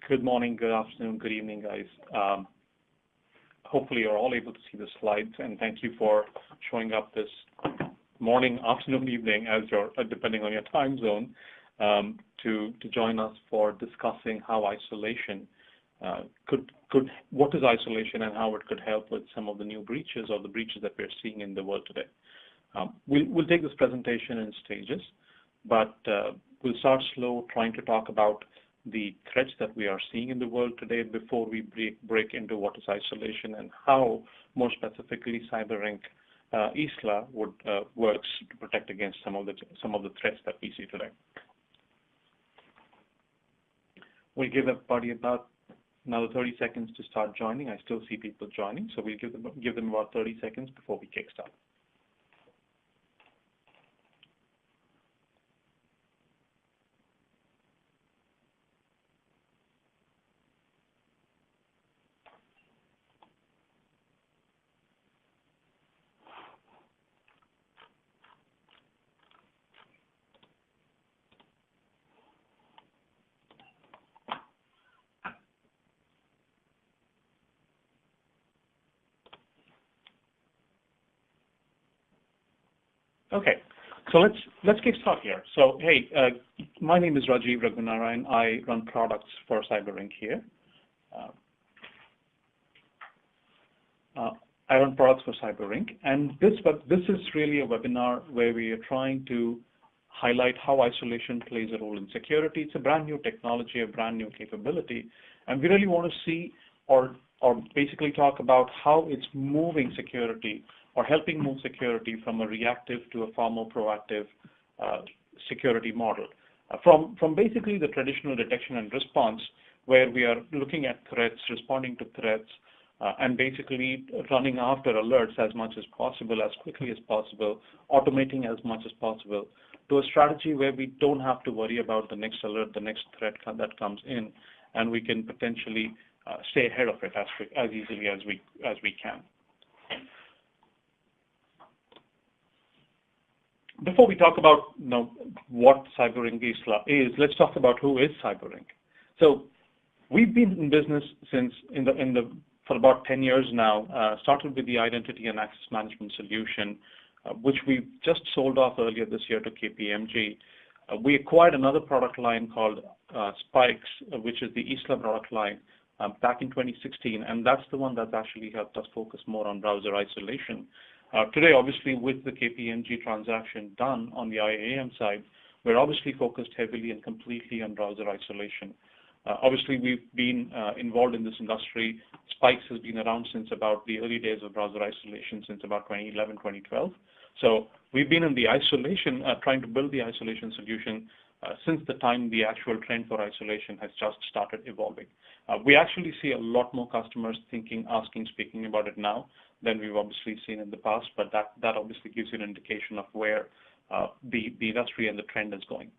Good morning, good afternoon, good evening, guys. Hopefully you're all able to see the slides, and thank you for showing up this morning, afternoon, evening, as you're depending on your time zone, to join us for discussing how isolation what is isolation and how it could help with some of the new breaches or the breaches that we're seeing in the world today. We'll take this presentation in stages, but we'll start slow, trying to talk about the threats that we are seeing in the world today before we break into what is isolation and how, more specifically, CyberRink ISLA works to protect against some of the threats that we see today. We'll give everybody about another 30 seconds to start joining. I still see people joining, so we'll give them about 30 seconds before we kickstart. Okay, so let's kick start here. So hey, my name is Rajiv Raghunarayan. I run products for CyberRink here. I run products for CyberRink, and this is really a webinar where we are trying to highlight how isolation plays a role in security. It's a brand new technology, a brand new capability, and we really want to see or basically talk about how it's moving security or helping move security from a reactive to a far more proactive security model. From basically the traditional detection and response, where we are looking at threats, responding to threats, and basically running after alerts as much as possible, as quickly as possible, automating as much as possible, to a strategy where we don't have to worry about the next alert, the next threat that comes in, and we can potentially stay ahead of it as easily as we can. Before we talk about what CyberRink ISLA is, let's talk about who is CyberRink. So we've been in business for about 10 years now. Started with the identity and access management solution, which we just sold off earlier this year to KPMG. We acquired another product line called Spikes, which is the ISLA product line, back in 2016, and that's the one that's actually helped us focus more on browser isolation. Today, obviously, with the KPMG transaction done on the IAM side, we're obviously focused heavily and completely on browser isolation. Obviously, we've been involved in this industry. Spikes has been around since about the early days of browser isolation, since about 2011, 2012. So we've been in the isolation, trying to build the isolation solution since the time the actual trend for isolation has just started evolving. We actually see a lot more customers thinking, asking, speaking about it now than we've obviously seen in the past, but that obviously gives you an indication of where the industry and the trend is going.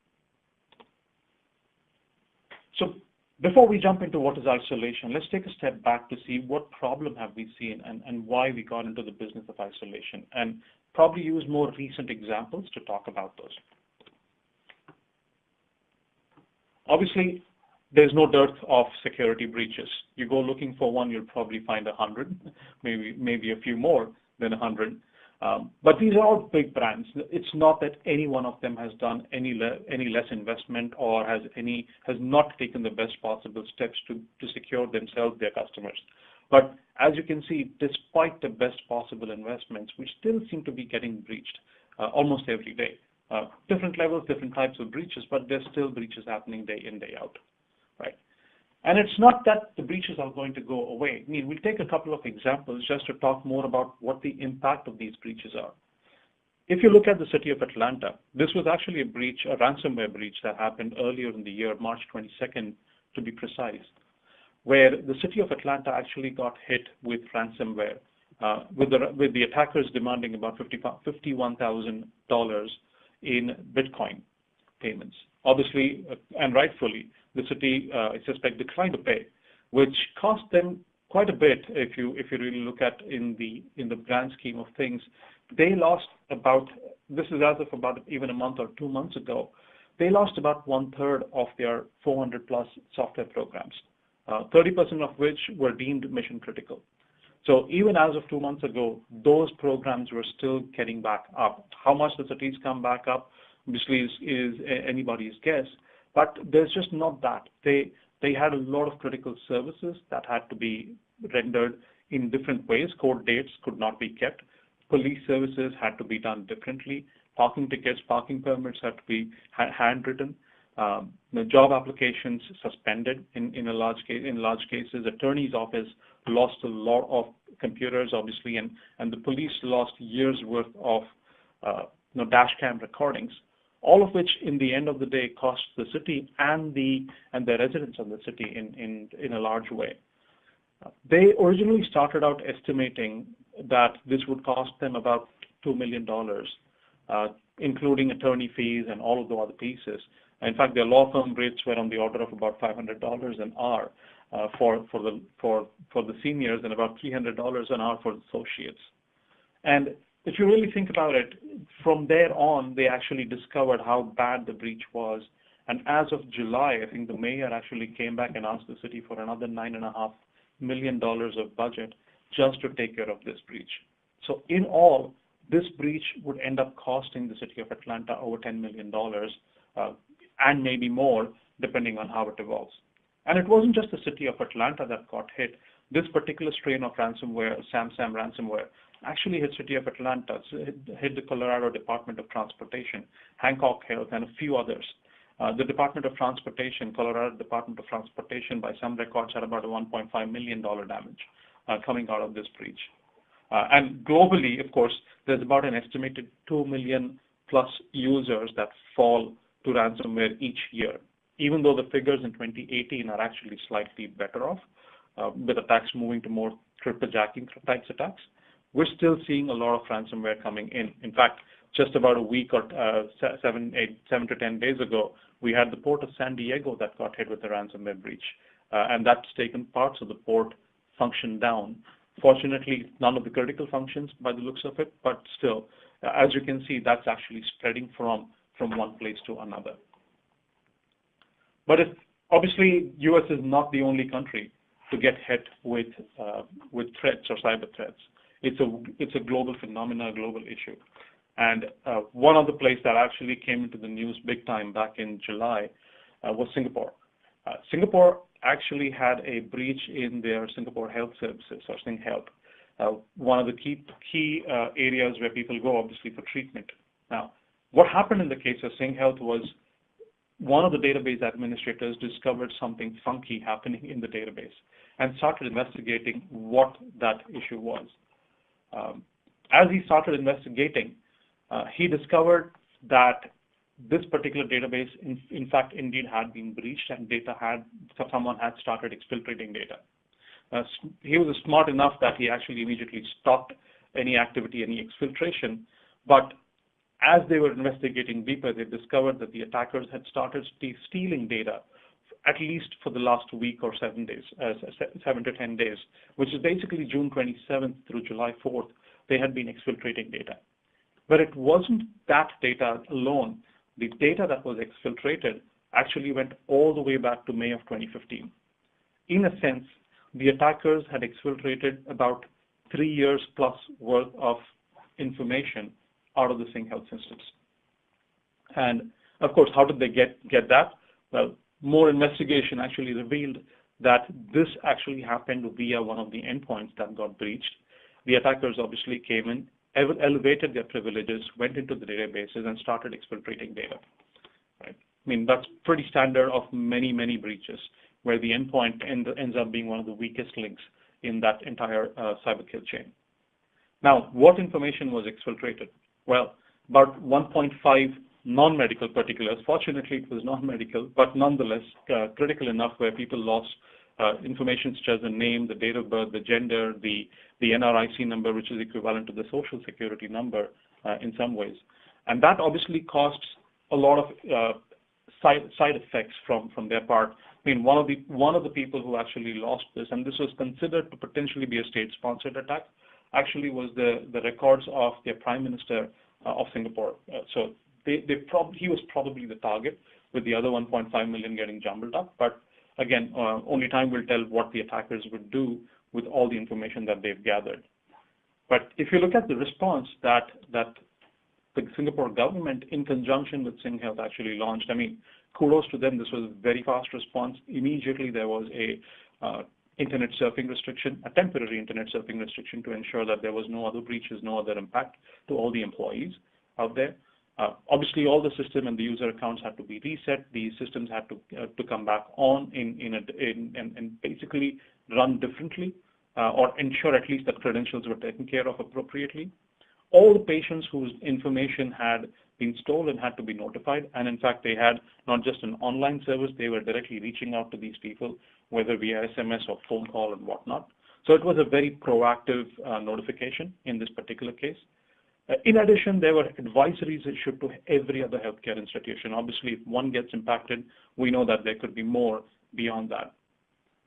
So before we jump into what is isolation, let's take a step back to see what problem have we seen and why we got into the business of isolation, and probably use more recent examples to talk about those. Obviously, there's no dearth of security breaches. You go looking for one, you'll probably find 100, maybe a few more than 100. But these are all big brands. It's not that any one of them has done any less investment or has not taken the best possible steps to secure themselves, their customers. But as you can see, despite the best possible investments, we still seem to be getting breached almost every day. Different levels, different types of breaches, but there's still breaches happening day in, day out. Right. And it's not that the breaches are going to go away. I mean, we'll take a couple of examples just to talk more about what the impact of these breaches are. If you look at the city of Atlanta, this was actually a ransomware breach that happened earlier in the year, March 22nd, to be precise, where the city of Atlanta actually got hit with ransomware, with the attackers demanding about $51,000 in Bitcoin payments. Obviously, and rightfully, the city, I suspect, declined to pay, which cost them quite a bit. If you really look at in the grand scheme of things, they lost about, this is as of about even a month or 2 months ago, they lost about 1/3 of their 400+ software programs. 30% of which were deemed mission critical. So even as of 2 months ago, those programs were still getting back up. How much the cities come back up, obviously, is anybody's guess. But there's just not that. They had a lot of critical services that had to be rendered in different ways. Court dates could not be kept. Police services had to be done differently. Parking tickets, parking permits had to be handwritten. The job applications suspended in large cases. Attorney's office lost a lot of computers, obviously, and the police lost years worth of dash cam recordings. All of which, in the end of the day, cost the city and the residents of the city in a large way. They originally started out estimating that this would cost them about $2 million, including attorney fees and all of the other pieces. In fact, their law firm rates were on the order of about $500 an hour for the seniors and about $300 an hour for the associates. And if you really think about it, from there on, they actually discovered how bad the breach was. And as of July, I think the mayor actually came back and asked the city for another $9.5 million of budget just to take care of this breach. So in all, this breach would end up costing the city of Atlanta over $10 million, and maybe more, depending on how it evolves. And it wasn't just the city of Atlanta that got hit. This particular strain of ransomware, SamSam ransomware, actually hit city of Atlanta, hit the Colorado Department of Transportation, Hancock Health, and a few others. The Department of Transportation, Colorado Department of Transportation, by some records, had about a $1.5 million damage coming out of this breach. And globally, of course, there's about an estimated 2 million plus users that fall to ransomware each year, even though the figures in 2018 are actually slightly better off, with attacks moving to more cryptojacking types attacks. We're still seeing a lot of ransomware coming in. In fact, just about a week or 7 to 10 days ago, we had the port of San Diego that got hit with a ransomware breach, and that's taken parts of the port function down. Fortunately, none of the critical functions by the looks of it, but still, as you can see, that's actually spreading from one place to another. But obviously, U.S. is not the only country to get hit with threats or cyber threats. It's a global phenomenon, a global issue. And one other place that actually came into the news big time back in July was Singapore. Singapore actually had a breach in their Singapore Health Services, or SingHealth, one of the key areas where people go, obviously, for treatment. Now, what happened in the case of SingHealth was one of the database administrators discovered something funky happening in the database and started investigating what that issue was. As he started investigating, he discovered that this particular database, in fact, indeed had been breached, and someone had started exfiltrating data. He was smart enough that he actually immediately stopped any activity, any exfiltration. But as they were investigating deeper, they discovered that the attackers had started stealing data, at least for the last week or 7 to 10 days, which is basically June 27th through July 4th. They had been exfiltrating data. But it wasn't that data alone. The data that was exfiltrated actually went all the way back to May of 2015. In a sense, the attackers had exfiltrated about 3 years plus worth of information out of the SingHealth systems. And of course, how did they get that? Well, more investigation actually revealed that this actually happened via one of the endpoints that got breached. The attackers obviously came in, elevated their privileges, went into the databases, and started exfiltrating data. Right? I mean, that's pretty standard of many, many breaches, where the endpoint ends up being one of the weakest links in that entire cyber kill chain. Now, what information was exfiltrated? Well, about 1.5 non-medical particulars. Fortunately, it was non-medical, but nonetheless critical enough, where people lost information such as the name, the date of birth, the gender, the NRIC number, which is equivalent to the Social Security number in some ways. And that obviously costs a lot of side effects from their part. I mean, one of the people who actually lost this, and this was considered to potentially be a state-sponsored attack, actually was the records of their Prime Minister of Singapore. So he was probably the target, with the other 1.5 million getting jumbled up. But Again, only time will tell what the attackers would do with all the information that they've gathered. But if you look at the response that the Singapore government, in conjunction with SingHealth, actually launched, I mean, kudos to them. This was a very fast response. Immediately, there was a internet surfing restriction, a temporary internet surfing restriction to ensure that there was no other breaches, no other impact to all the employees out there. Obviously, all the system and the user accounts had to be reset. The systems had to come back on and basically run differently, or ensure at least that credentials were taken care of appropriately. All the patients whose information had been stolen had to be notified, and in fact, they had not just an online service, they were directly reaching out to these people, whether via SMS or phone call and whatnot. So it was a very proactive notification in this particular case. In addition, there were advisories issued to every other healthcare institution. Obviously, if one gets impacted, we know that there could be more beyond that.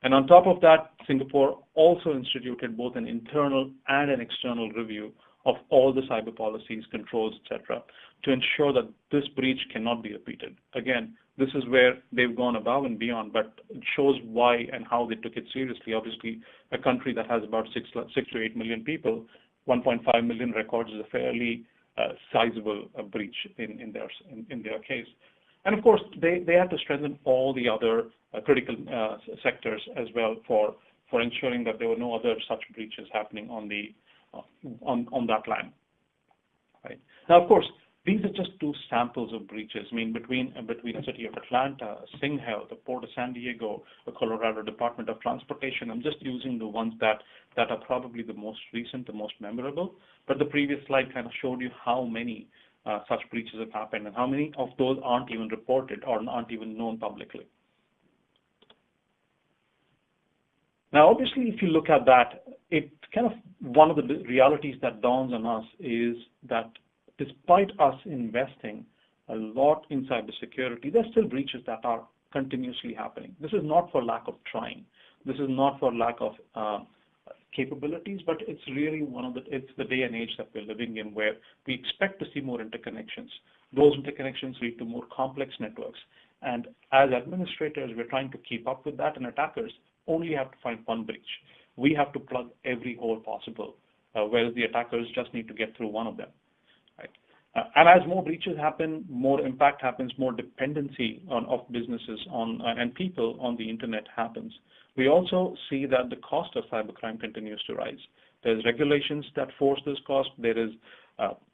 And on top of that, Singapore also instituted both an internal and an external review of all the cyber policies, controls, etc., to ensure that this breach cannot be repeated. Again, this is where they've gone above and beyond, but it shows why and how they took it seriously. Obviously, a country that has about 6 to 8 million people, 1.5 million records is a fairly sizable breach in their case. And of course, they had to strengthen all the other critical sectors as well for ensuring that there were no other such breaches happening on that line. Right. Now, of course, these are just two samples of breaches. I mean, between the city of Atlanta, SingHealth, the Port of San Diego, the Colorado Department of Transportation. I'm just using the ones that are probably the most recent, the most memorable. But the previous slide kind of showed you how many such breaches have happened and how many of those aren't even reported or aren't even known publicly. Now, obviously, if you look at that, it kind of one of the realities that dawns on us is that despite us investing a lot in cybersecurity, there's still breaches that are continuously happening. This is not for lack of trying. This is not for lack of capabilities, but it's really it's the day and age that we're living in where we expect to see more interconnections. Those interconnections lead to more complex networks. And as administrators, we're trying to keep up with that, and attackers only have to find one breach. We have to plug every hole possible, whereas the attackers just need to get through one of them. Right? And as more breaches happen, more impact happens, more dependency of businesses and people on the internet happens. We also see that the cost of cybercrime continues to rise. There's regulations that force this cost. There is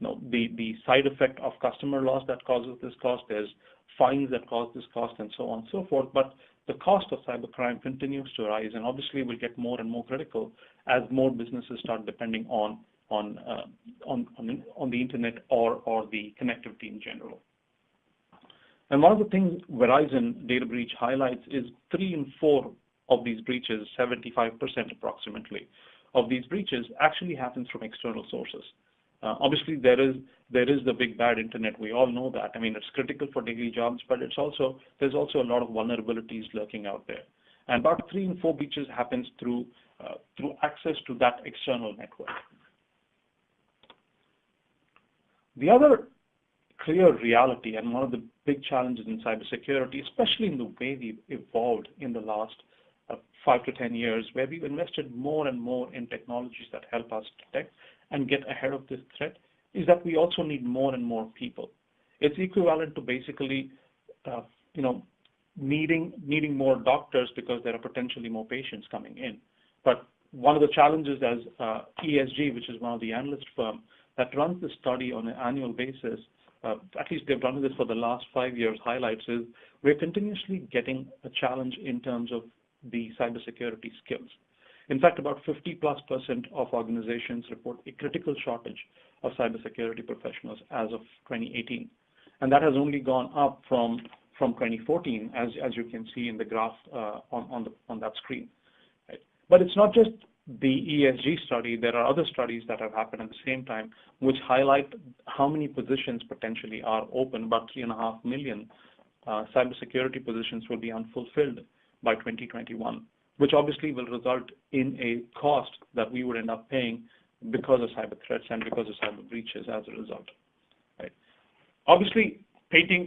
the side effect of customer loss that causes this cost. There's fines that cause this cost, and so on and so forth. But the cost of cybercrime continues to rise, and obviously will get more and more critical as more businesses start depending on the internet or the connectivity in general. And one of the things Verizon data breach highlights is 3 in 4 of these breaches, 75% approximately, of these breaches actually happens from external sources. Obviously, there is the big bad internet. We all know that. I mean, it's critical for daily jobs, but there's also a lot of vulnerabilities lurking out there. And about 3 in 4 breaches happens through access to that external network. The other clear reality and one of the big challenges in cybersecurity, especially in the way we've evolved in the last 5 to 10 years, where we've invested more and more in technologies that help us detect and get ahead of this threat, is that we also need more and more people. It's equivalent to basically, needing more doctors because there are potentially more patients coming in. But one of the challenges as ESG, which is one of the analyst firms that runs this study on an annual basis, at least they've done this for the last 5 years, highlights is we're continuously getting a challenge in terms of the cybersecurity skills. In fact, about 50+% of organizations report a critical shortage of cybersecurity professionals as of 2018. And that has only gone up from 2014, as you can see in the graph on that screen. Right? But it's not just the ESG study. There are other studies that have happened at the same time, which highlight how many positions potentially are open. About 3.5 million cybersecurity positions will be unfulfilled by 2021, which obviously will result in a cost that we would end up paying because of cyber threats and because of cyber breaches as a result. Right? Obviously,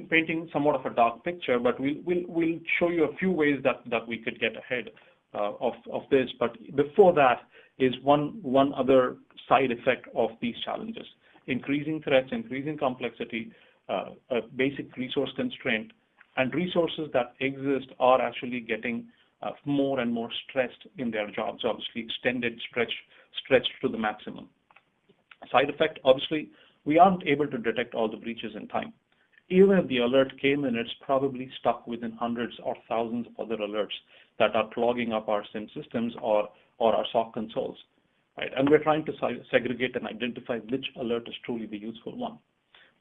painting somewhat of a dark picture, but we'll show you a few ways that we could get ahead of this. But before that is one other side effect of these challenges: increasing threats, increasing complexity, a basic resource constraint, and resources that exist are actually getting more and more stressed in their jobs, obviously extended, stretched to the maximum. Side effect, obviously, we aren't able to detect all the breaches in time. Even if the alert came in, it's probably stuck within hundreds or thousands of other alerts that are clogging up our SIM systems or our SOC consoles, right? And we're trying to segregate and identify which alert is truly the useful one.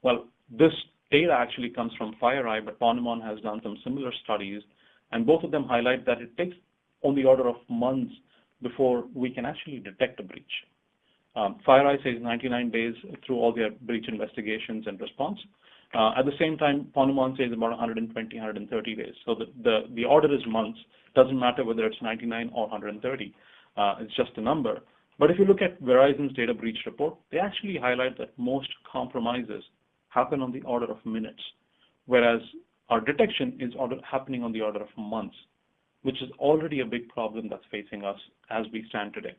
Well, this data actually comes from FireEye, but Ponemon has done some similar studies, and both of them highlight that it takes on the order of months before we can actually detect a breach. FireEye says 99 days through all their breach investigations and response. At the same time, Ponemon says about 120, 130 days. So the order is months. Doesn't matter whether it's 99 or 130. It's just a number. But if you look at Verizon's data breach report, they actually highlight that most compromises happen on the order of minutes, whereas our detection is happening on the order of months, which is already a big problem that's facing us as we stand today.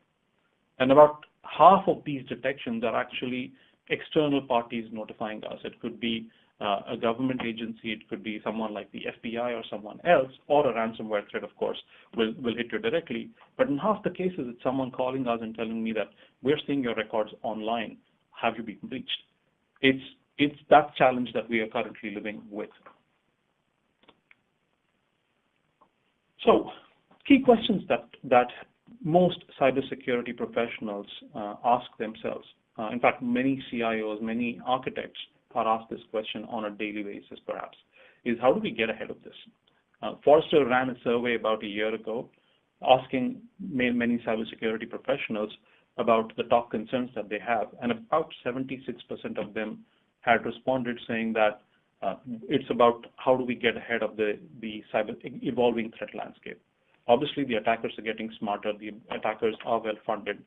And about half of these detections are actually external parties notifying us. It could be a government agency, it could be someone like the FBI or someone else, or a ransomware threat, of course, will hit you directly. But in half the cases, it's someone calling us and telling me that we're seeing your records online. Have you been breached? It's that challenge that we are currently living with. So, key questions that most cybersecurity professionals ask themselves. In fact, many CIOs, many architects are asked this question on a daily basis, perhaps, is how do we get ahead of this? Forrester ran a survey about a year ago asking many cybersecurity professionals about the top concerns that they have, and about 76% of them had responded saying that it's about how do we get ahead of the cyber evolving threat landscape. Obviously, the attackers are getting smarter, the attackers are well-funded,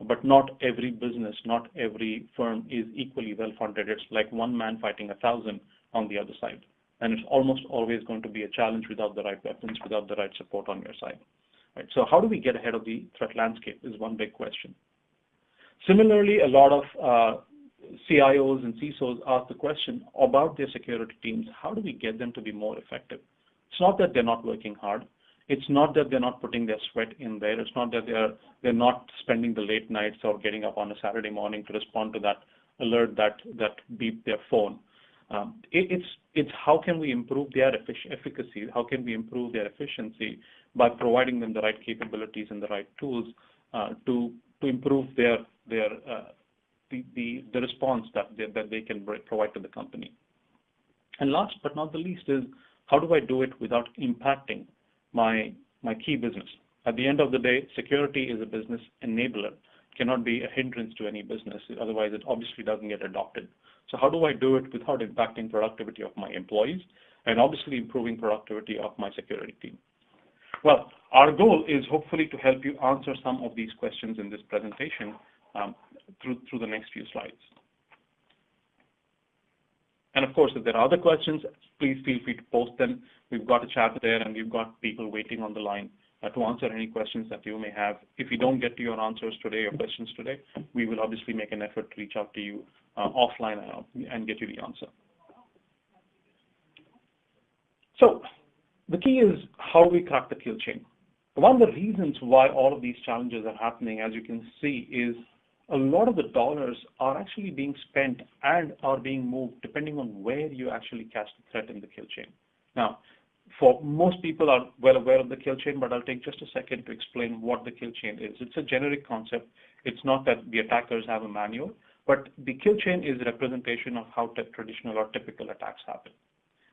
but not every business, not every firm is equally well-funded. It's like one man fighting 1,000 on the other side. And it's almost always going to be a challenge without the right weapons, without the right support on your side. Right? So how do we get ahead of the threat landscape is one big question. Similarly, a lot of CIOs and CISOs ask the question about their security teams, how do we get them to be more effective? It's not that they're not working hard. It's not that they're not putting their sweat in there. It's not that they're not spending the late nights or getting up on a Saturday morning to respond to that alert that beeped their phone. It's how can we improve their efficacy? How can we improve their efficiency by providing them the right capabilities and the right tools to improve the response that they can provide to the company. And last but not the least is how do I do it without impacting my key business? At the end of the day, security is a business enabler, cannot be a hindrance to any business, otherwise it obviously doesn't get adopted. So how do I do it without impacting productivity of my employees and obviously improving productivity of my security team? Well, our goal is hopefully to help you answer some of these questions in this presentation through the next few slides. And of course, if there are other questions, please feel free to post them. We've got a chat there and we've got people waiting on the line to answer any questions that you may have. If you don't get to your answers today or questions today, we will obviously make an effort to reach out to you offline and get you the answer. So the key is how we crack the kill chain. One of the reasons why all of these challenges are happening, as you can see, is a lot of the dollars are actually being spent and are being moved depending on where you actually catch the threat in the kill chain. Now, for most people are well aware of the kill chain, but I'll take just a second to explain what the kill chain is. It's a generic concept. It's not that the attackers have a manual, but the kill chain is a representation of how traditional or typical attacks happen.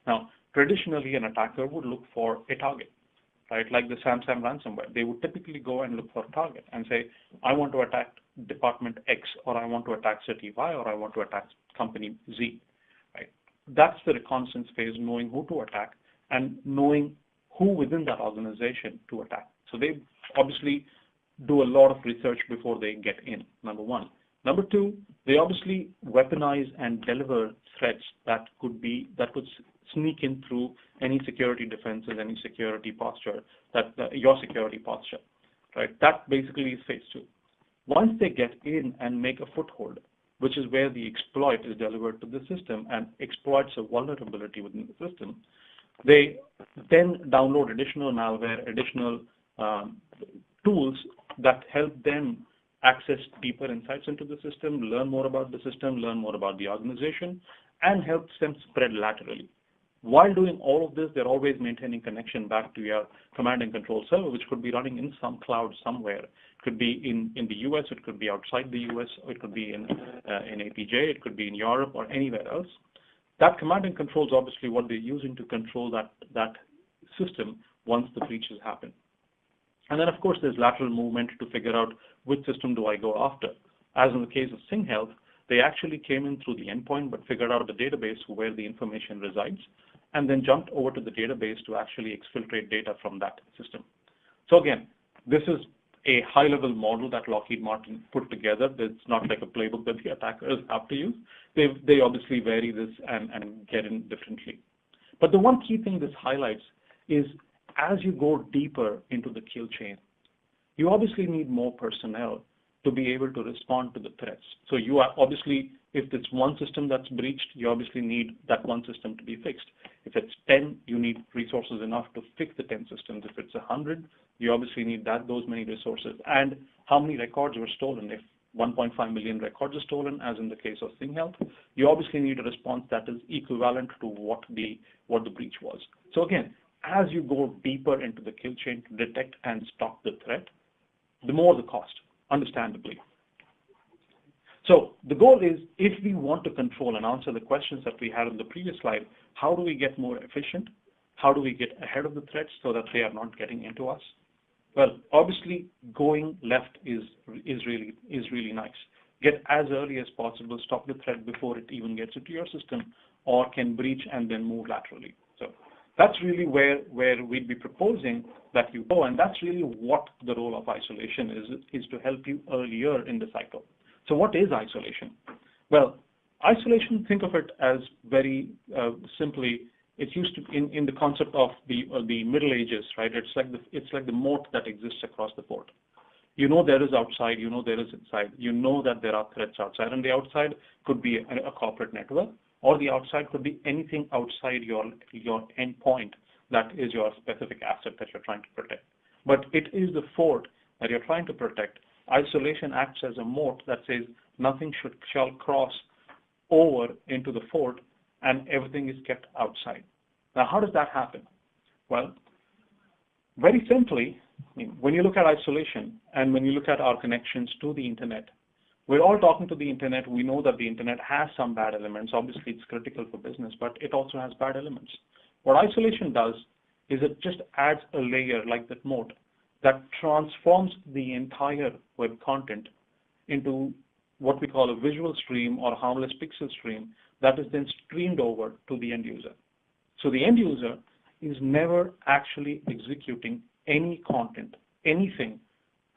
Now, traditionally, an attacker would look for a target, right? Like the Samsung ransomware. They would typically go and look for a target and say, I want to attack department X, or I want to attack city Y, or I want to attack company Z, right? That's the reconnaissance phase, knowing who to attack and knowing who within that organization to attack. So they obviously do a lot of research before they get in, number one. Number two, they obviously weaponize and deliver threats that could sneak in through any security defenses, any security posture, your security posture, right? That basically is phase two. Once they get in and make a foothold, which is where the exploit is delivered to the system and exploits a vulnerability within the system, they then download additional malware, additional tools that help them access deeper insights into the system, learn more about the system, learn more about the organization, and helps them spread laterally. While doing all of this, they're always maintaining connection back to your command and control server, which could be running in some cloud somewhere. It could be in the US, it could be outside the US, or it could be in APJ, it could be in Europe or anywhere else. That command and control is obviously what they're using to control that system once the breaches happen. And then, of course, there's lateral movement to figure out which system do I go after. As in the case of SingHealth, they actually came in through the endpoint but figured out the database where the information resides and then jumped over to the database to actually exfiltrate data from that system. So again, this is a high-level model that Lockheed Martin put together. It's not like a playbook that the attackers have to use. They obviously vary this and get in differently. But the one key thing this highlights is as you go deeper into the kill chain, you obviously need more personnel to be able to respond to the threats. So you are obviously, if it's one system that's breached, you obviously need that one system to be fixed. If it's 10, you need resources enough to fix the 10 systems. If it's 100, you obviously need those many resources. And how many records were stolen? If 1.5 million records are stolen, as in the case of SingHealth, you obviously need a response that is equivalent to what the breach was. So again, as you go deeper into the kill chain to detect and stop the threat, the more the cost, understandably. So the goal is, if we want to control and answer the questions that we had on the previous slide, how do we get more efficient? How do we get ahead of the threats so that they are not getting into us? Well, obviously, going left is really nice. Get as early as possible, stop the threat before it even gets into your system, or can breach and then move laterally. So that's really where we'd be proposing that you go, and that's really what the role of isolation is to help you earlier in the cycle. So what is isolation? Well, isolation, think of it as very simply, it's used to in the concept of the Middle Ages, right? It's like the moat that exists across the fort. You know there is outside, you know there is inside, you know that there are threats outside, and the outside could be a corporate network, or the outside could be anything outside your endpoint that is your specific asset that you're trying to protect. But it is the fort that you're trying to protect. Isolation acts as a moat that says nothing shall cross over into the fort, and everything is kept outside. Now, how does that happen? Well, very simply, when you look at isolation and when you look at our connections to the internet, we're all talking to the internet. We know that the internet has some bad elements. Obviously, it's critical for business, but it also has bad elements. What isolation does is it just adds a layer like that moat that transforms the entire web content into what we call a visual stream or harmless pixel stream that is then streamed over to the end user. So the end user is never actually executing any content, anything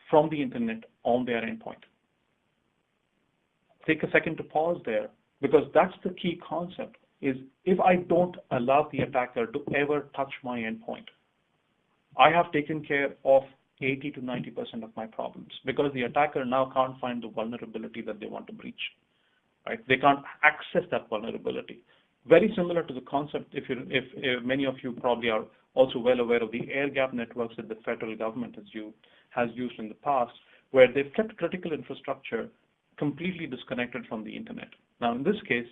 from the internet on their endpoint. Take a second to pause there, because that's the key concept, is if I don't allow the attacker to ever touch my endpoint, I have taken care of 80 to 90% of my problems, because the attacker now can't find the vulnerability that they want to breach. Right? They can't access that vulnerability. Very similar to the concept, if many of you probably are also well aware of the air-gap networks that the federal government has used in the past, where they've kept critical infrastructure completely disconnected from the internet. Now, in this case,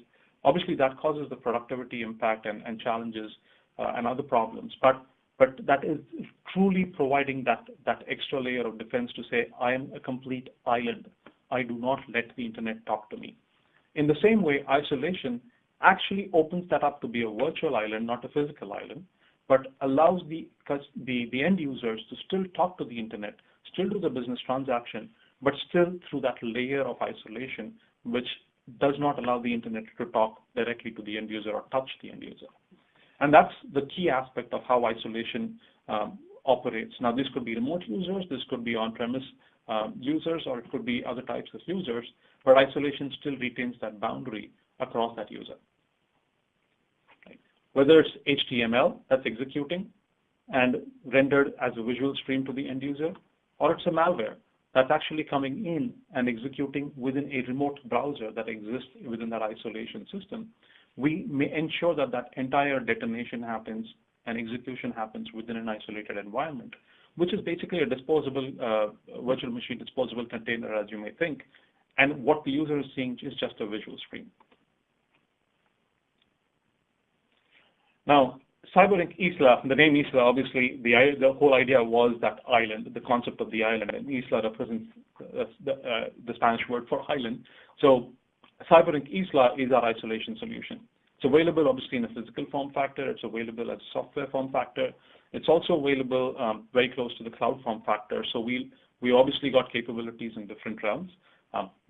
obviously that causes the productivity impact and challenges and other problems, but that is truly providing that extra layer of defense to say, I am a complete island. I do not let the internet talk to me. In the same way, isolation actually opens that up to be a virtual island, not a physical island, but allows the end users to still talk to the internet, still do the business transaction, but still through that layer of isolation, which does not allow the internet to talk directly to the end user or touch the end user. And that's the key aspect of how isolation operates. Now, this could be remote users, this could be on-premise users, or it could be other types of users, but isolation still retains that boundary across that user. whether it's HTML that's executing and rendered as a visual stream to the end user, or it's a malware that's actually coming in and executing within a remote browser that exists within that isolation system, we may ensure that that entire detonation happens and execution happens within an isolated environment, which is basically a disposable virtual machine, disposable container, as you may think. And what the user is seeing is just a visual stream. Now, CyberInk Isla, the name Isla, obviously, the whole idea was that island, the concept of the island, and Isla represents the Spanish word for island. So CyberInk Isla is our isolation solution. It's available, obviously, in a physical form factor. It's available as a software form factor. It's also available very close to the cloud form factor. So we obviously got capabilities in different realms.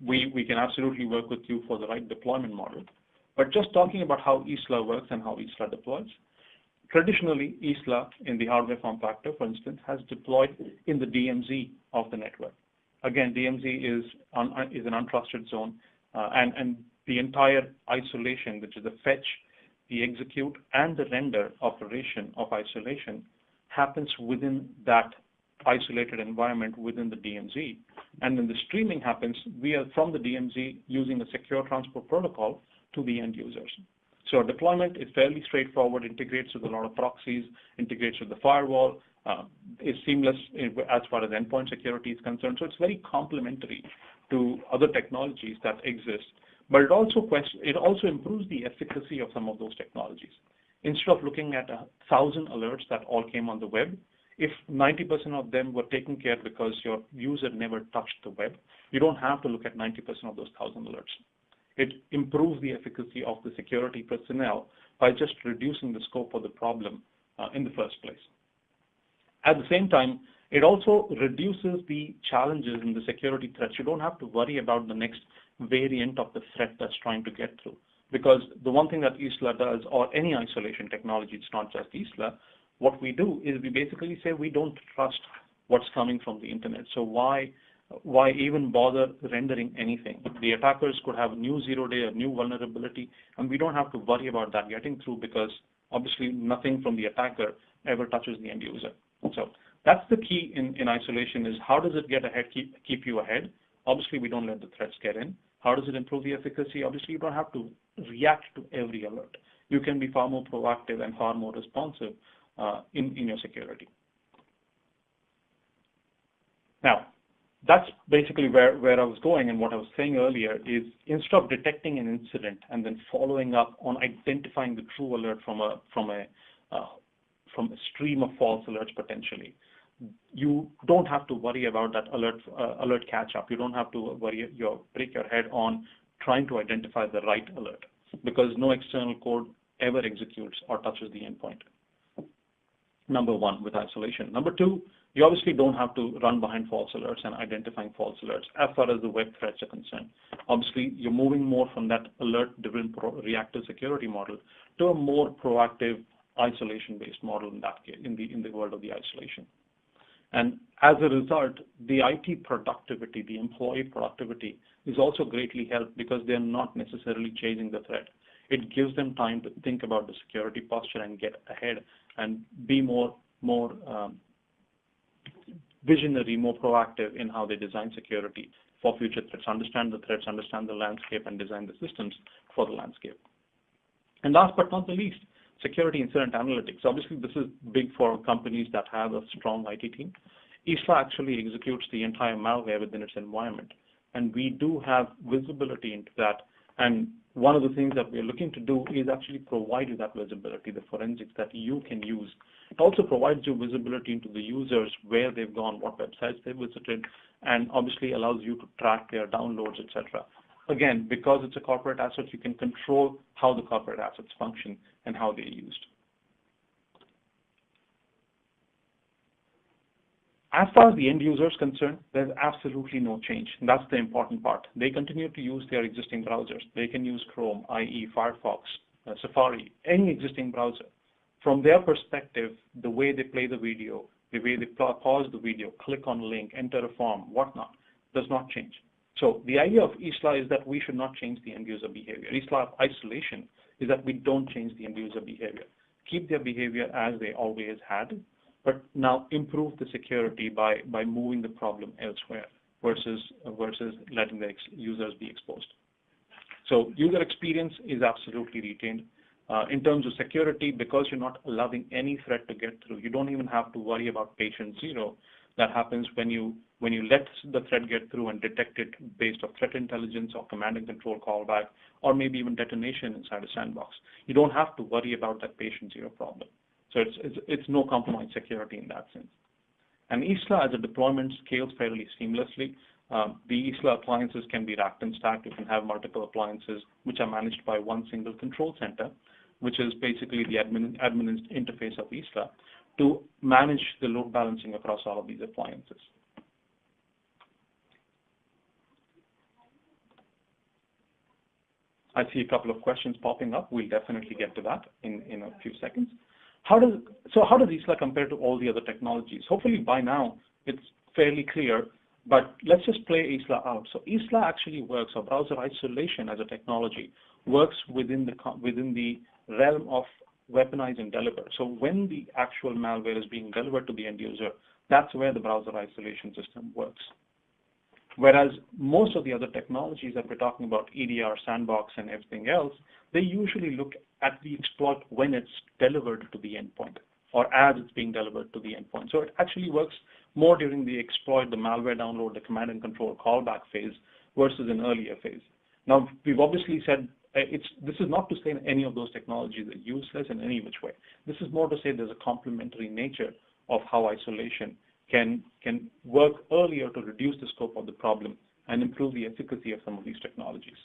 We can absolutely work with you for the right deployment model. But just talking about how Isla works and how Isla deploys, traditionally, Isla in the hardware form factor, for instance, has deployed in the DMZ of the network. Again, DMZ is an untrusted zone, and the entire isolation, which is the fetch, the execute, and the render operation of isolation, happens within that isolated environment within the DMZ. And when the streaming happens, we are from the DMZ using a secure transport protocol to the end users. So our deployment is fairly straightforward, integrates with a lot of proxies, integrates with the firewall, is seamless as far as endpoint security is concerned. So it's very complementary to other technologies that exist. But it also improves the efficacy of some of those technologies. Instead of looking at 1,000 alerts that all came on the web, if 90% of them were taken care of because your user never touched the web, you don't have to look at 90% of those 1,000 alerts. It improves the efficacy of the security personnel by just reducing the scope of the problem in the first place. At the same time, it also reduces the challenges in the security threats. You don't have to worry about the next variant of the threat that's trying to get through. Because the one thing that Isla does, or any isolation technology, it's not just Isla, what we do is we basically say we don't trust what's coming from the internet. So why even bother rendering anything? The attackers could have a new zero-day, a new vulnerability, and we don't have to worry about that getting through because obviously nothing from the attacker ever touches the end user. So that's the key in isolation is how does it get ahead, keep you ahead? Obviously, we don't let the threats get in. How does it improve the efficacy? Obviously, you don't have to react to every alert. You can be far more proactive and far more responsive in your security. Now, that's basically where I was going, and what I was saying earlier is instead of detecting an incident and then following up on identifying the true alert from a stream of false alerts potentially, you don't have to worry about that alert catch up. You don't have to break your head on trying to identify the right alert because no external code ever executes or touches the endpoint. Number one, with isolation. Number two, you obviously don't have to run behind false alerts and identifying false alerts as far as the web threats are concerned. Obviously, you're moving more from that alert-driven reactive security model to a more proactive isolation-based model in that case, in the world of the isolation. And as a result, the IT productivity, the employee productivity is also greatly helped because they're not necessarily chasing the threat. It gives them time to think about the security posture and get ahead and be more visionary, more proactive in how they design security for future threats, understand the threats, understand the landscape, and design the systems for the landscape. And last but not the least, security incident analytics. Obviously, this is big for companies that have a strong IT team. Isla actually executes the entire malware within its environment, and we do have visibility into that. And one of the things that we're looking to do is actually provide you that visibility, the forensics that you can use. It also provides you visibility into the users, where they've gone, what websites they've visited, and obviously allows you to track their downloads, etc. Again, because it's a corporate asset, you can control how the corporate assets function and how they're used. As far as the end user is concerned, there's absolutely no change. And that's the important part. They continue to use their existing browsers. They can use Chrome, IE, Firefox, Safari, any existing browser. From their perspective, the way they play the video, the way they pause the video, click on a link, enter a form, whatnot, does not change. So the idea of ISLA is that we should not change the end user behavior. ISLA isolation is that we don't change the end user behavior. Keep their behavior as they always had, but now improve the security by moving the problem elsewhere versus letting the users be exposed. So user experience is absolutely retained. In terms of security, because you're not allowing any threat to get through, you don't even have to worry about patient zero. That happens when you let the threat get through and detect it based on threat intelligence or command and control callback, or maybe even detonation inside a sandbox. You don't have to worry about that patient zero problem. So it's no compromise security in that sense. And ISLA as a deployment scales fairly seamlessly. The ISLA appliances can be racked and stacked. You can have multiple appliances which are managed by one single control center, which is basically the admin interface of ISLA, to manage the load balancing across all of these appliances. I see a couple of questions popping up. We'll definitely get to that in a few seconds. How does ISLA compare to all the other technologies? Hopefully by now it's fairly clear, but let's just play ISLA out. So ISLA actually works, or browser isolation as a technology, works within the realm of weaponize and deliver. So when the actual malware is being delivered to the end user, that's where the browser isolation system works. Whereas most of the other technologies that we're talking about, EDR, sandbox, and everything else, they usually look at the exploit when it's delivered to the endpoint, or as it's being delivered to the endpoint. So it actually works more during the exploit, the malware download, the command and control callback phase versus an earlier phase. Now, we've obviously said this is not to say any of those technologies are useless in any which way. This is more to say there's a complementary nature of how isolation can work earlier to reduce the scope of the problem and improve the efficacy of some of these technologies.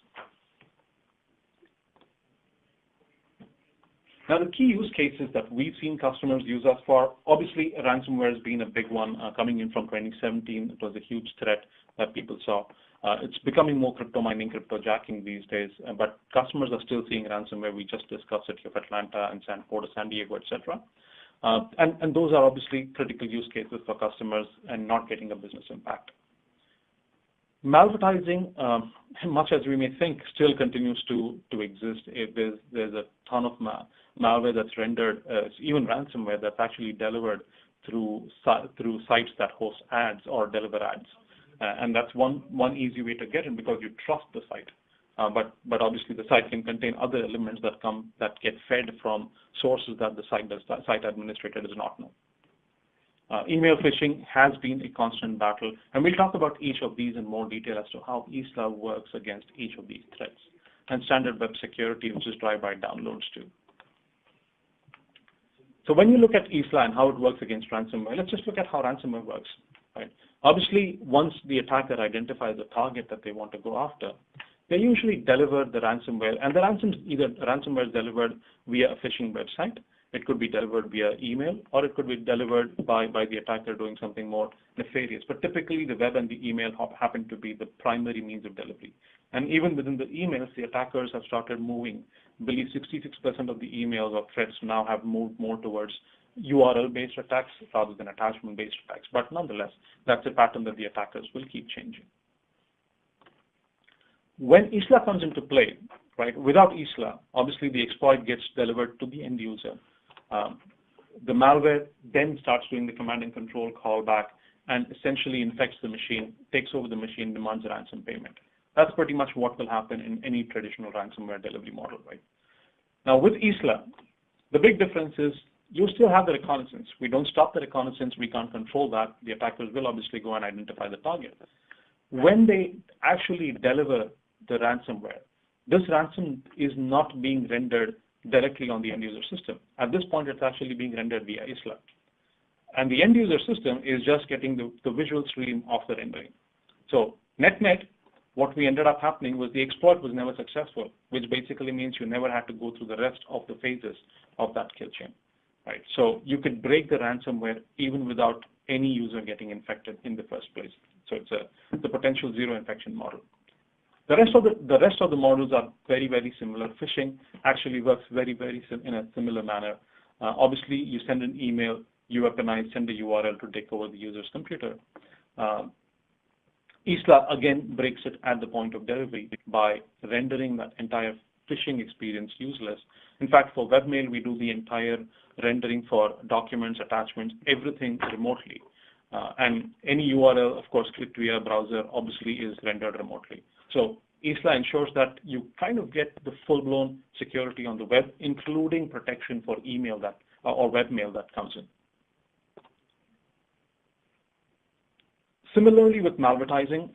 Now, the key use cases that we've seen customers use us for, obviously, ransomware has been a big one coming in from 2017. It was a huge threat that people saw. It's becoming more crypto mining, crypto jacking these days, but customers are still seeing ransomware. We just discussed City of Atlanta and San Diego, etc. And those are obviously critical use cases for customers and not getting a business impact. Malvertising, much as we may think, still continues to exist. There's a ton of malware that's rendered, even ransomware that's actually delivered through sites that host ads or deliver ads. And that's one easy way to get in because you trust the site. But obviously the site can contain other elements that get fed from sources that the site administrator does not know. Email phishing has been a constant battle, and we'll talk about each of these in more detail as to how ISLA works against each of these threats, and standard web security, which is drive-by downloads too. So when you look at ISLA and how it works against ransomware, let's just look at how ransomware works. Right? Obviously, once the attacker identifies the target that they want to go after, they usually deliver the ransomware, and the ransomware is delivered via a phishing website. It could be delivered via email, or it could be delivered by the attacker doing something more nefarious. But typically, the web and the email happen to be the primary means of delivery. And even within the emails, the attackers have started moving. I believe 66% of the emails or threats now have moved more towards URL-based attacks rather than attachment-based attacks. But nonetheless, that's a pattern that the attackers will keep changing. When ISLA comes into play, right, without ISLA, obviously the exploit gets delivered to the end user. The malware then starts doing the command and control callback and essentially infects the machine, takes over the machine, demands a ransom payment. That's pretty much what will happen in any traditional ransomware delivery model, right? Now with ISLA, the big difference is you still have the reconnaissance. We don't stop the reconnaissance. We can't control that. The attackers will obviously go and identify the target. When they actually deliver the ransomware, this ransom is not being rendered directly on the end user system. At this point, it's actually being rendered via ISLA. And the end user system is just getting the visual stream of the rendering. So net-net, what we ended up happening was the exploit was never successful, which basically means you never had to go through the rest of the phases of that kill chain. Right? So you could break the ransomware even without any user getting infected in the first place. So it's the potential zero infection model. The rest of the models are very, very similar. Phishing actually works very, very in a similar manner. Obviously, you send an email, you weaponize, send a URL to take over the user's computer. ISLA again breaks it at the point of delivery by rendering that entire phishing experience useless. In fact, for webmail, we do the entire rendering for documents, attachments, everything remotely. And any URL, of course, clicked via browser obviously is rendered remotely. So ISLA ensures that you kind of get the full-blown security on the web, including protection for email that or webmail that comes in. Similarly with malvertising,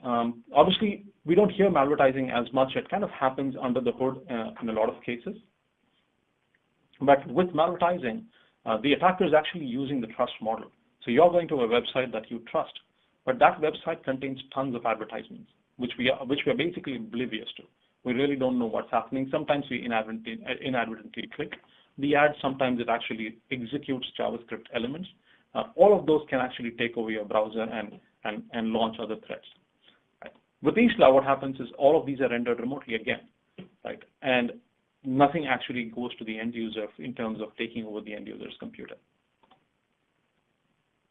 obviously we don't hear malvertising as much. It kind of happens under the hood in a lot of cases. But with malvertising, the attacker is actually using the trust model. So you're going to a website that you trust, but that website contains tons of advertisements, which we are basically oblivious to. We really don't know what's happening. Sometimes we inadvertently click the ad. Sometimes it actually executes JavaScript elements. All of those can actually take over your browser and launch other threats. Right? With ISLA, what happens is all of these are rendered remotely again, right? And nothing actually goes to the end user in terms of taking over the end user's computer.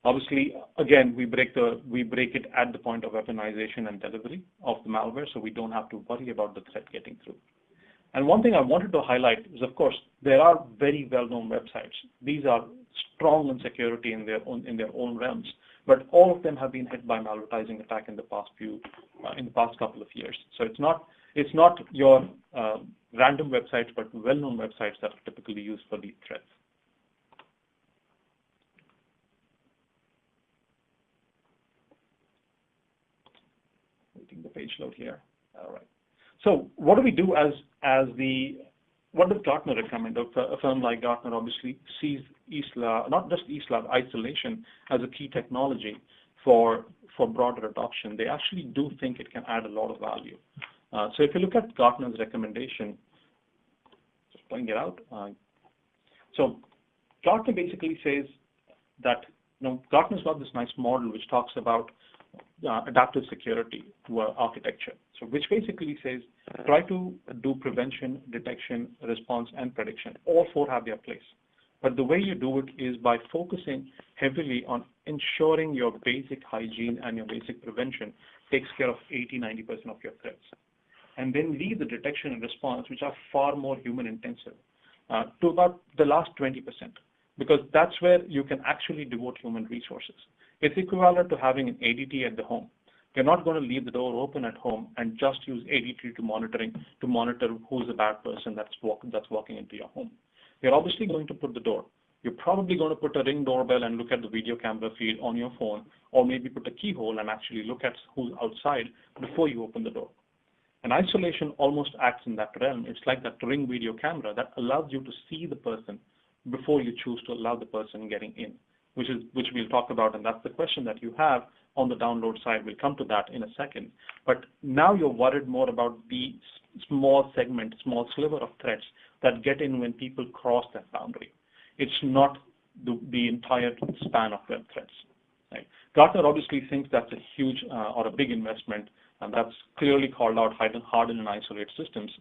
Obviously, again, we break it at the point of weaponization and delivery of the malware, so we don't have to worry about the threat getting through. And one thing I wanted to highlight is, of course, there are very well-known websites. These are strong in security in their own realms, but all of them have been hit by malvertising attack in the past couple of years. So it's not your random websites, but well-known websites that are typically used for these threats. Waiting the page load here. All right. So what do we do what does Gartner recommend? A firm like Gartner obviously sees ISLA, not just ISLA, isolation as a key technology for broader adoption. They actually do think it can add a lot of value. So if you look at Gartner's recommendation, just pulling it out. So Gartner basically says that Gartner's got this nice model which talks about adaptive security architecture. So which basically says try to do prevention, detection, response, and prediction. All four have their place. But the way you do it is by focusing heavily on ensuring your basic hygiene and your basic prevention takes care of 80–90% of your threats. And then leave the detection and response, which are far more human intensive, to about the last 20%, because that's where you can actually devote human resources. It's equivalent to having an ADT at the home. You're not going to leave the door open at home and just use ADT to monitor who's a bad person that's walking into your home. You're obviously going to put the door. You're probably going to put a Ring doorbell and look at the video camera feed on your phone, or maybe put a keyhole and actually look at who's outside before you open the door. And isolation almost acts in that realm. It's like that Ring video camera that allows you to see the person before you choose to allow the person getting in, which we'll talk about, and that's the question that you have on the download side. We'll come to that in a second. But now you're worried more about the small segment, small sliver of threats that get in when people cross that boundary. It's not the entire span of web threats. Right? Gartner obviously thinks that's a huge or a big investment, and that's clearly called out harden and isolate systems.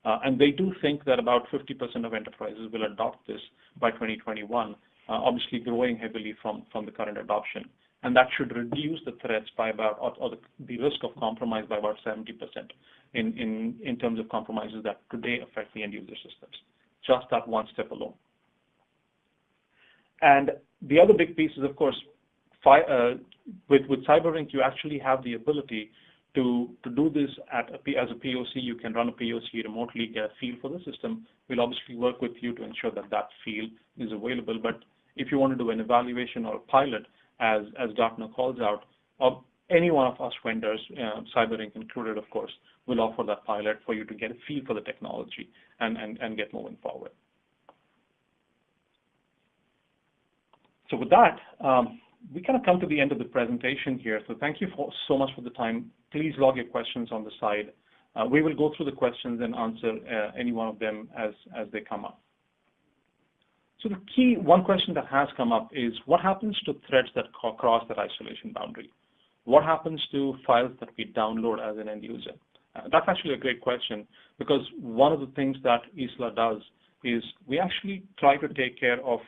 And they do think that about 50% of enterprises will adopt this by 2021, obviously growing heavily from the current adoption. And that should reduce the threats by about, or the risk of compromise by about 70% in terms of compromises that today affect the end user systems. Just that one step alone. And the other big piece is, of course, with CyberRink, you actually have the ability to do this as a POC. You can run a POC remotely, get a feel for the system. We'll obviously work with you to ensure that that feel is available. But if you want to do an evaluation or a pilot, as Gartner calls out, of any one of us vendors, CyberRink included, of course, will offer that pilot for you to get a feel for the technology and get moving forward. So with that, we kind of come to the end of the presentation here. So thank you so much for the time. Please log your questions on the side. We will go through the questions and answer any one of them as they come up. So the key one question that has come up is, what happens to threads that cross that isolation boundary? What happens to files that we download as an end user? That's actually a great question, because one of the things that ISLA does is we actually try to take care of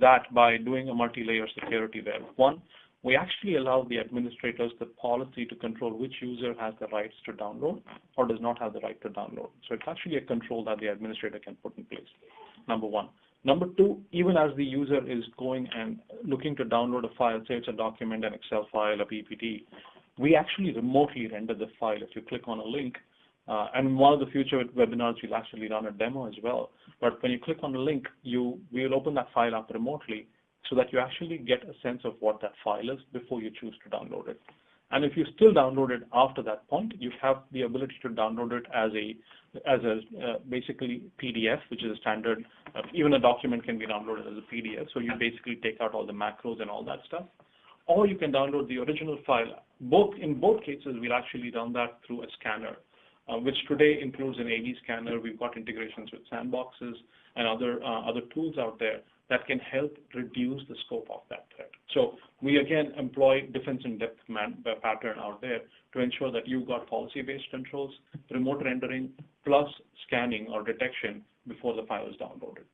that by doing a multi-layer security there. One, we actually allow the administrators the policy to control which user has the rights to download or does not have the right to download. So it's actually a control that the administrator can put in place, number one. Number two, even as the user is going and looking to download a file, say it's a document, an Excel file, a PPT, we actually remotely render the file. If you click on a link, and in one of the future webinars, we'll actually run a demo as well. But when you click on the link, we'll open that file up remotely so that you actually get a sense of what that file is before you choose to download it. And if you still download it after that point, you have the ability to download it as a basically PDF, which is a standard. Even a document can be downloaded as a PDF. So you basically take out all the macros and all that stuff. Or you can download the original file. In both cases, we'll actually run that through a scanner, which today includes an AD scanner. We've got integrations with sandboxes and other tools out there that can help reduce the scope of that threat. So we again employ defense in depth pattern out there to ensure that you've got policy-based controls, remote rendering, plus scanning or detection before the file is downloaded.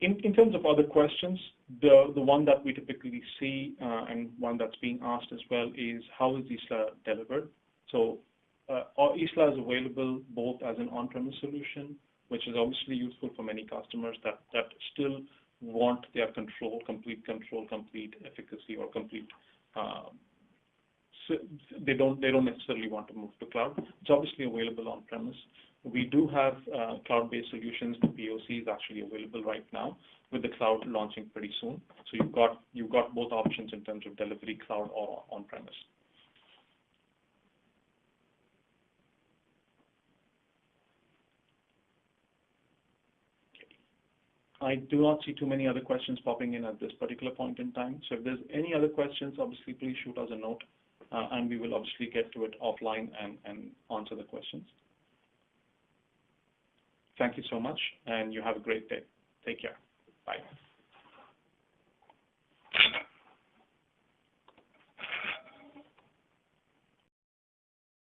In terms of other questions, the one that we typically see and one that's being asked as well is how is ISLA delivered? So ISLA is available both as an on-premise solution, which is obviously useful for many customers that still want their control, complete efficacy, or complete. So they don't necessarily want to move to cloud. It's obviously available on-premise. We do have cloud-based solutions. The POC is actually available right now, with the cloud launching pretty soon. So you've got both options in terms of delivery, cloud or on-premise. I do not see too many other questions popping in at this particular point in time. So if there's any other questions, obviously please shoot us a note, and we will obviously get to it offline and answer the questions. Thank you so much, and you have a great day. Take care. Bye.